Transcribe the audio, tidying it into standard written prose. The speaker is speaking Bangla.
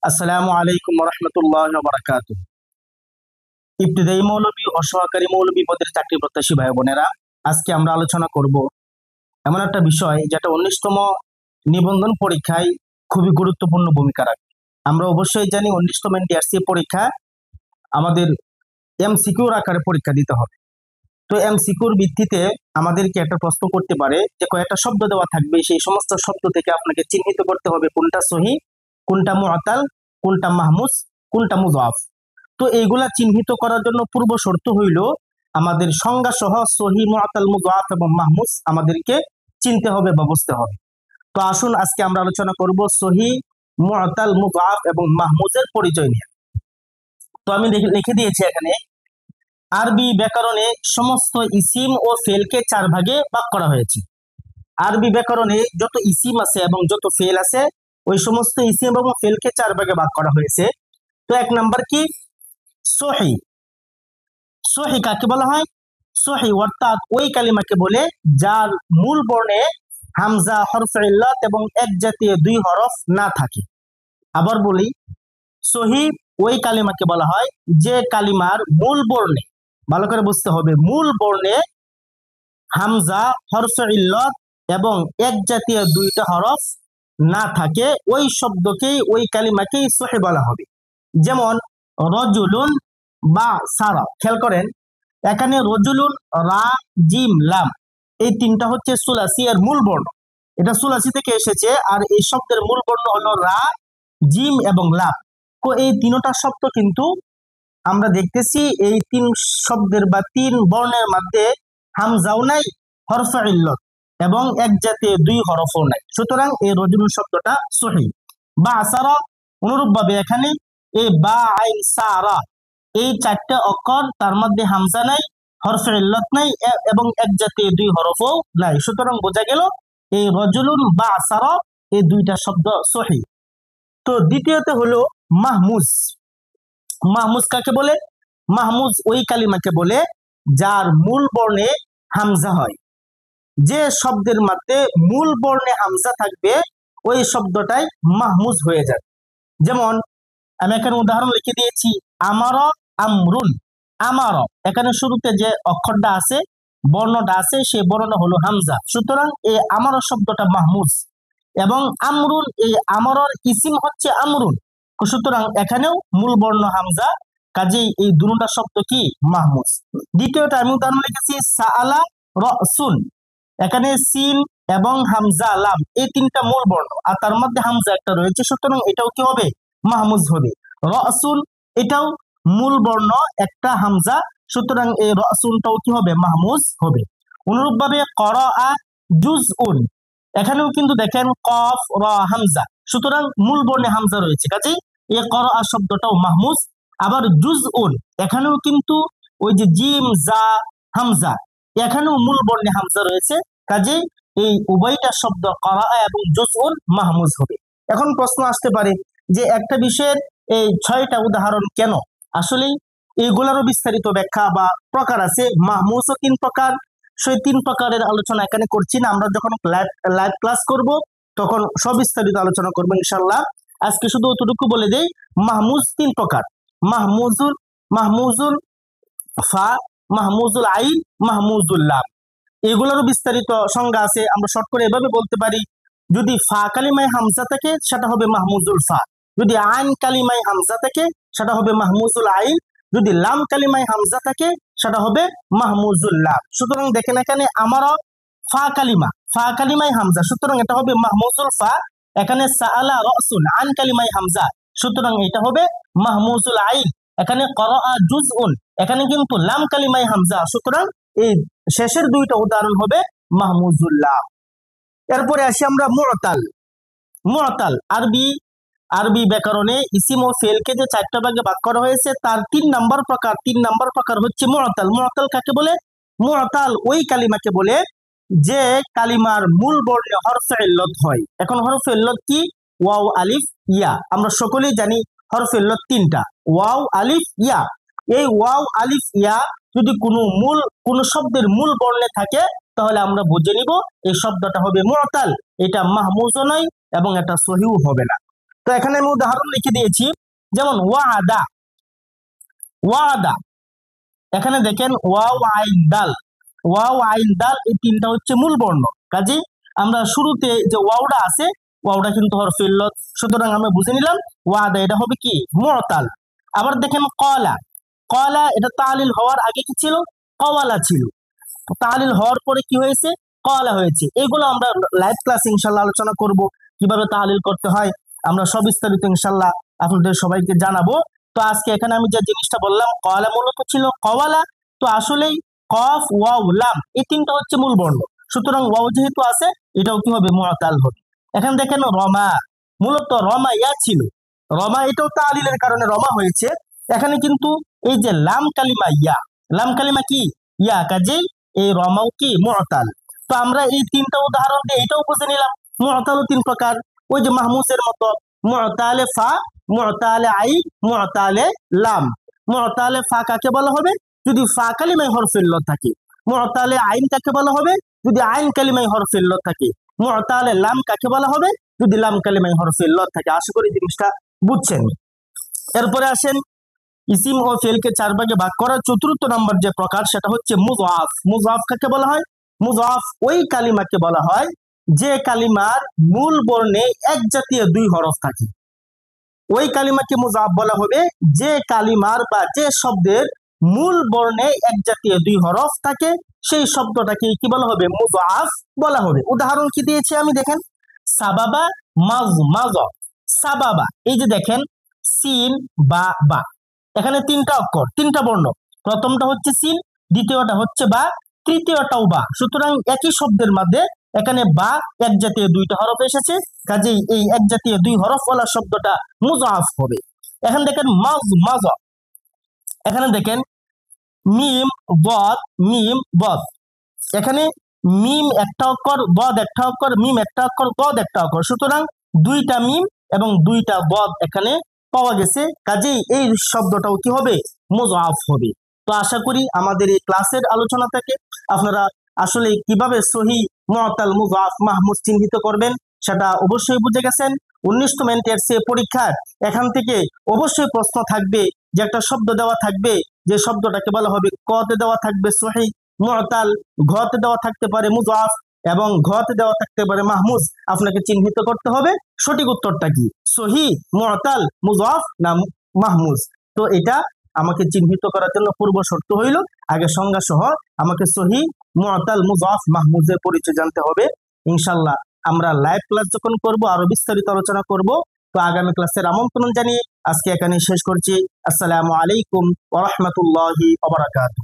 আসসালামু আলাইকুম রহমতুল্লাহ বারাকাত। ইবতিদায়ী মৌলবী ও সহকারী মৌলবী পদের চাকরি প্রত্যাশী ভাই বোনেরা, আজকে আমরা আলোচনা করব এমন একটা বিষয় যেটা 19তম নিবন্ধন পরীক্ষায় খুবই গুরুত্বপূর্ণ ভূমিকা রাখে। আমরা অবশ্যই জানি 19তম এনটিআরসি পরীক্ষা আমাদের এমসিকিউর আকারে পরীক্ষা দিতে হবে। তো এমসিকিউর ভিত্তিতে আমাদেরকে একটা প্রশ্ন করতে পারে যে কয়েকটা শব্দ দেওয়া থাকবে, সেই সমস্ত শব্দ থেকে আপনাকে চিহ্নিত করতে হবে কোনটা সহি, কোনটা মুআতাল, কোনটা মাহমুজ, কোনটা মুযাফ। তো এইগুলা চিহ্নিত করার জন্য পূর্ব শর্ত হইল আমাদের সংজ্ঞা সহ সহি, মুআতাল, মুযাফ এবং মাহমুজ আমাদেরকে চিনতে হবে বা বুঝতে হবে। তো আসুন আজকে আমরা আলোচনা করব সহি, মুআতাল, মুযাফ এবং মাহমুজের পরিচয় নিয়ে। তো আমি লিখে দিয়েছি এখানে, আরবি ব্যাকরণে সমস্ত ইসিম ও ফেলকে 4 ভাগে ভাগ করা হয়েছে। আরবি ব্যাকরণে যত ইসিম আছে এবং যত ফেল আছে, ওই সমস্ত ইসিম এবং ফেলকে 4 ভাগে ভাগ করা হয়েছে। তো 1 নাম্বার কি? সহি। সহি কাকে বলা হয়? সহি অর্থাৎ ওই কালিমাকে বলে যার মূল বর্ণে হামজা, হরফে ইল্লাত এবং এক জাতীয় 2 হরফ না থাকে। আবার বলি, সহি ওই কালিমাকে বলা হয় যে কালিমার মূল বর্ণে, ভালো করে বুঝতে হবে, মূল বর্ণে হামজা, হরফে ইল্লাত এবং এক জাতীয় 2টা হরফ না থাকে, ওই শব্দকেই, ওই কালিমাকেই সহি বলা হবে। যেমন রজুলুন বা সারা। খেয়াল করেন, এখানে রজুলুন, রা, জিম, লাম, এই 3টা হচ্ছে সুলাসি এর মূল বর্ণ। এটা সুলাসি থেকে এসেছে, আর এই শব্দের মূল বর্ণ হলো রা, জিম এবং লাম। তো এই 3টা শব্দ কিন্তু আমরা দেখতেছি এই 3 শব্দের বা 3 বর্ণের মধ্যে হামজাও নাই, হরফে ইল্লাত এবং এক জাতীয় 2 হরফও নাই। সুতরাং এই রজুলুন শব্দটা সহি। বা সারা, অনুরূপ ভাবে এখানে এই বা, আইন, সারা, এই 4টা অক্ষর, তার মধ্যে হামজা নাই, হরফে ইল্লাত নাই এবং এক জাতীয় 2 হরফও নাই। সুতরাং বোঝা গেল এই রজুলুন বা সারা, এই 2টা শব্দ সহি। তো দ্বিতীয়ত হলো মাহমুজ। মাহমুজ কাকে বলে? মাহমুজ ওই কালিমাকে বলে যার মূল বর্ণে হামজা হয়। যে শব্দের মধ্যে মূল বর্ণে হামজা থাকবে ওই শব্দটাই মাহমুজ হয়ে যাবে। যেমন আমি এখানে উদাহরণ লিখে দিয়েছি, আমারা, আমরুন। আমারা, এখানে শুরুতে যে অক্ষরটা আছে, বর্ণটা আছে, সেই বর্ণটা হলো হামজা। সুতরাং এই আমারা শব্দটা মাহমুজ। এবং আমরুন, এই আমরার ইসিম হচ্ছে আমরুন। সুতরাং এখানেও মূল বর্ণ হামজা, কাজেই এই দুটা শব্দ কি? মাহমুজ। দ্বিতীয়টা আমি উদাহরণ লিখেছি, সাআলা রাসুন। এখানে সিন এবং হামজা, লাম, এই 3টা মূল বর্ণ, আর তার মধ্যে হামজা একটা রয়েছে। সুতরাং এটাও কি হবে? মাহমুজ হবে। রাসুন, এটাও মূল বর্ণ, একটা হামজা। সুতরাং এই রাসুনটাও কি হবে? মাহমুজ হবে। অনুরূপভাবে করাআ জুজউন, এখানেও কিন্তু দেখেন কফ, র, হামজা। সুতরাং মূল বর্ণে হামজা রয়েছে, কাজেই এই করাআ শব্দটাও মাহমুজ। আবার জুজউন, এখানেও কিন্তু ওই যে জিম, জা, হামজা, এখানেও মূল বর্ণে হামজা রয়েছে, কাজেই এই উভয়টা শব্দ করাআ এবং জুজউন মাহমুজ হবে। এখন প্রশ্ন আসতে পারে যে একটা বিষয়ের এই 6টা উদাহরণ কেন? আসলে এইগুলারও বিস্তারিত ব্যাখ্যা বা প্রকার আছে। মাহমুজও 3 প্রকার, সেই 3 প্রকারের আলোচনা এখানে করছি না। আমরা যখন লাইভ ক্লাস করব তখন সবিস্তারিত আলোচনা করবো ইনশাল্লাহ। আজকে শুধু অতটুকু বলে দেই, মাহমুজ 3 প্রকার: মাহমুজুল, মাহমুজুল ফা, মাহমুজুল আইন, মাহমুজুল লাম। এগুলোরও বিস্তারিত সংজ্ঞা আছে। আমরা শর্ট করে এভাবে বলতে পারি, যদি ফা কালিমায় হামজা থাকে সেটা হবে মাহমুজুল ফা, যদি আইন কালিমায় হামজা থাকে সেটা হবে মাহমুজুল আইন, যদি লাম কালিমায় হামজা থাকে সেটা হবে মাহমুজুল লাম। সুতরাং দেখেন এখানে আমারা ফা কালিমা, ফা কালিমায় হামজা, সুতরাং এটা হবে মাহমুজুল ফা। এখানে সাআলা রাসুন, আইন কালিমায় হামজা, সুতরাং এটা হবে মাহমুজুল আইন। এখানে করাআ জুজউন, এখানে কিন্তু লাম কালিমায় হামজা, সুতরাং এই শেষের 2টা উদাহরণ হবে মাহমুজুল্লাহ। এরপরে আসি আমরা মুআতাল। মুআতাল আরবি ব্যাকরণে ইসিম ও ফেলকে যে 4টা ভাগে ভাগ করা হয়েছে, তার 3 নাম্বার প্রকার হচ্ছে মুআতাল। মুআতাল কাকে বলে? মুআতাল ওই কালিমাকে বলে যে কালিমার মূল বর্ণে হরফে ইল্লাত হয়। এখন হরফে ইল্লাত কি? ওয়াও, আলিফ, ইয়া। আমরা সকলেই জানি হরফে ইল্লাত 3টা, ওয়াও, আলিফ, ইয়া। এই ওয়াও, আলিফ, ইয়া যদি কোনো শব্দের মূল বর্ণে থাকে, তাহলে আমরা বুঝে নিব এই শব্দটা হবে মুআতাল। এটা মাহমুজও নয় এবং এটা সহিও হবে না। তো এখানে আমি উদাহরণ লিখে দিয়েছি, যেমন ওয়াদা, ওয়াদা। এখানে দেখেন ওয়াও আইন দাল, ওয়াও আইন দাল, এই তিনটা হচ্ছে মূল বর্ণ। কাজেই আমরা শুরুতে যে ওয়াওটা আছে, ওয়াওটা কিন্তু হরফে ইল্লত, সুতরাং আমরা বুঝে নিলাম ওয়াদা এটা হবে কি মুতাল। আবার দেখেন কলা, কলা এটা তালিল হওয়ার আগে কি ছিল, কওয়ালা ছিল। তালিল হওয়ার পরে কি হয়েছে, কলা হয়েছে। এগুলো আমরা লাইভ ক্লাস ইনশাল্লাহ আলোচনা করব, কিভাবে তালিল করতে হয় আমরা সব বিস্তারিত ইনশাল্লাহ আপনাদের সবাইকে জানাবো। তো আজকে এখানে আমি যে জিনিসটা বললাম, কলা মূলত ছিল কওয়ালা, তো আসলেই কফ ওয়াও লাম এই তিনটা হচ্ছে মূল বর্ণ, সুতরাং ওয়াও যেহেতু আছে এটাও কি হবে মুতাল হবে। এখানে দেখেন রমা, মূলত রমা ইয়া ছিল, রমা এটাও তালিলের কারণে রমা হয়েছে। এখানে কিন্তু এই যে লাম কালিমা ইয়া, লাম কালিমা কি ইয়া, কাজেই এই রমাও কি মুতাল। তো আমরা এই তিনটা উদাহরণ দিয়ে এটাও বুঝে নিলাম মুতালও তিন প্রকার, ওই যে মাহমুসের মতো মুতালে ফা, মুতালে আই, মুতালে লাম। মুতালে ফা কাকে বলা হবে, যদি ফা কালিমায় হরফে ইল্লত থাকে। মুতালে আইন কাকে বলা হবে, যদি আইন কালিমায় হরফে ইল্লত থাকে। মুতালে লাম কাকে বলা হবে, যদি লাম কালিমায় হরফে ইল্লত থাকে। আশা করি জিনিসটা বুঝছেন। এরপরে আসেন ইসিম ও ফেলকে চার ভাগে ভাগ করার চতুর্থ নম্বর যে প্রকার, সেটা হচ্ছে মুযআফ। মুযআফ কাকে বলা হয়, মুযআফ ওই কালিমাকে বলা হয় যে কালিমার মূল বর্ণে এক জাতীয় দুই হরফ থাকে। ওই কালিমাকে মুযআফ বলা হবে যে কালিমার বা যে শব্দের মূল বর্ণে এক জাতীয় দুই হরফ থাকে, সেই শব্দটাকে কি বলা হবে, মুযআফ বলা হবে। উদাহরণ কি দিয়েছি আমি, দেখেন সাবাবা মাযমায, সাবাবা এই যে দেখেন সিন বা বা, এখানে তিনটা অক্ষর তিনটা বর্ণ, প্রথমটা হচ্ছে সিন, দ্বিতীয়টা হচ্ছে বা, তৃতীয়টাও বা, সুতরাং একই শব্দের মধ্যে এখানে বা এক জাতীয় দুইটা হরফ এসেছে, কাজেই এই এক জাতীয় দুই হরফ ওয়ালা শব্দটা মুযআফ হবে। এখন দেখেন মাযমায, এখানে দেখেন মিম বদ, মিম বদ, এখানে মিম একটা অক্ষর, বদ একটা অক্ষর, মিম একটা অক্ষর, বদ একটা অক্ষর, সুতরাং দুইটা মিম এবং দুইটা বদ এখানে পাওয়া গেছে, কাজেই এই শব্দটাও কি হবে, মুযআফ হবে। তো আশা করি আমাদের এই ক্লাসের আলোচনা থেকে আপনারা আসলে কিভাবে সহি, মুতাল, মুযআফ, মাহমুজ চিহ্নিত করবেন সেটা অবশ্যই বুঝে গেছেন। 19তম এনটিআরসি পরীক্ষার এখান থেকে অবশ্যই প্রশ্ন থাকবে, যে একটা শব্দ দেওয়া থাকবে, যে শব্দটাকে বলা হবে কতে দেওয়া থাকবে সহি, মুতাল, ঘতে দেওয়া থাকতে পারে মুযআফ এবং ঘতে দেওয়া থাকতে পারে মাহমুজ। আপনাকে চিহ্নিত করতে হবে সঠিক উত্তরটা কি, সহি, মুতাল, মুযআফ না মাহমুজ। তো এটা আমাকে চিহ্নিত করার জন্য পূর্ব শর্ত হইল আগে সংজ্ঞা সহ আমাকে সহি, মুতাল, মুযআফ, মাহমুজের পরিচয় জানতে হবে। ইনশাআল্লাহ আমরা লাইভ ক্লাস যখন করব আরো বিস্তারিত আলোচনা করব। তো আগামী ক্লাসের আমন্ত্রণ জানিয়ে আজকে এখানে শেষ করছি। আসসালামু আলাইকুম ওয়া রাহমাতুল্লাহি ওয়া বারাকাতুহু।